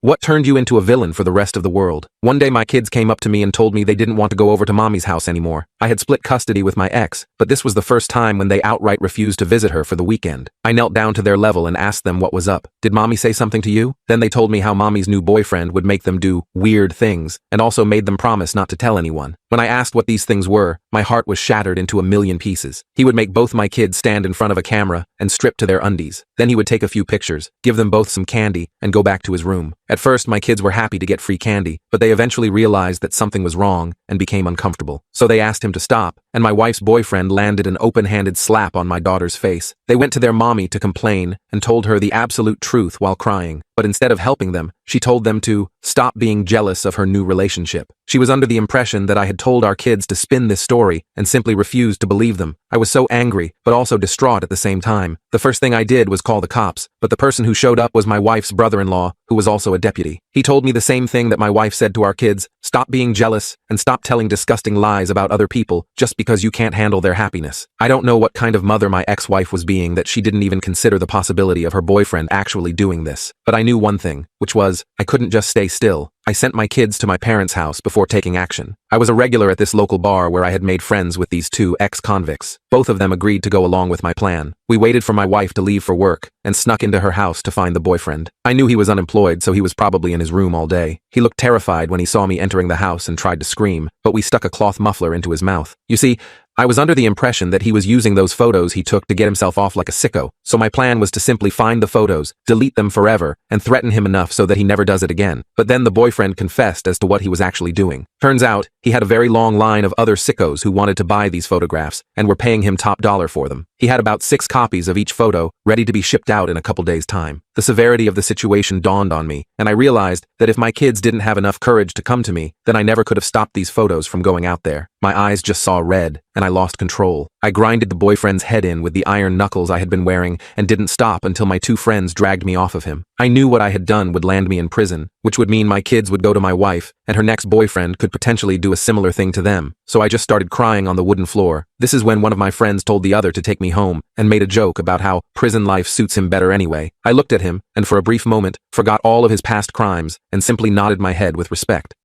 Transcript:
What turned you into a villain for the rest of the world? One day my kids came up to me and told me they didn't want to go over to mommy's house anymore. I had split custody with my ex, but this was the first time when they outright refused to visit her for the weekend. I knelt down to their level and asked them what was up. Did mommy say something to you? Then they told me how mommy's new boyfriend would make them do weird things, and also made them promise not to tell anyone. When I asked what these things were, my heart was shattered into a million pieces. He would make both my kids stand in front of a camera and strip to their undies. Then he would take a few pictures, give them both some candy, and go back to his room. At first, my kids were happy to get free candy, but they eventually realized that something was wrong and became uncomfortable. So they asked him to stop, and my wife's boyfriend landed an open-handed slap on my daughter's face. They went to their mommy to complain and told her the absolute truth while crying. But instead of helping them, she told them to stop being jealous of her new relationship. She was under the impression that I had told our kids to spin this story and simply refused to believe them. I was so angry, but also distraught at the same time. The first thing I did was call the cops, but the person who showed up was my wife's brother-in-law, who was also a deputy. He told me the same thing that my wife said to our kids: stop being jealous and stop telling disgusting lies about other people just because you can't handle their happiness. I don't know what kind of mother my ex-wife was being that she didn't even consider the possibility of her boyfriend actually doing this. But I knew one thing, which was, I couldn't just stay still. I sent my kids to my parents' house before taking action. I was a regular at this local bar where I had made friends with these two ex-convicts. Both of them agreed to go along with my plan. We waited for my wife to leave for work and snuck into her house to find the boyfriend. I knew he was unemployed, so he was probably in his room all day. He looked terrified when he saw me entering the house and tried to scream, but we stuck a cloth muffler into his mouth. You see, I was under the impression that he was using those photos he took to get himself off like a sicko, so my plan was to simply find the photos, delete them forever, and threaten him enough so that he never does it again. But then the boyfriend confessed as to what he was actually doing. Turns out, he had a very long line of other sickos who wanted to buy these photographs and were paying him top dollar for them. He had about 6 copies of each photo, ready to be shipped out in a couple days' time. The severity of the situation dawned on me, and I realized that if my kids didn't have enough courage to come to me, then I never could have stopped these photos from going out there. My eyes just saw red, and I lost control. I grinded the boyfriend's head in with the iron knuckles I had been wearing and didn't stop until my 2 friends dragged me off of him. I knew what I had done would land me in prison, which would mean my kids would go to my wife, and her next boyfriend could potentially do a similar thing to them. So I just started crying on the wooden floor. This is when one of my friends told the other to take me home and made a joke about how prison life suits him better anyway. I looked at him and for a brief moment forgot all of his past crimes and simply nodded my head with respect.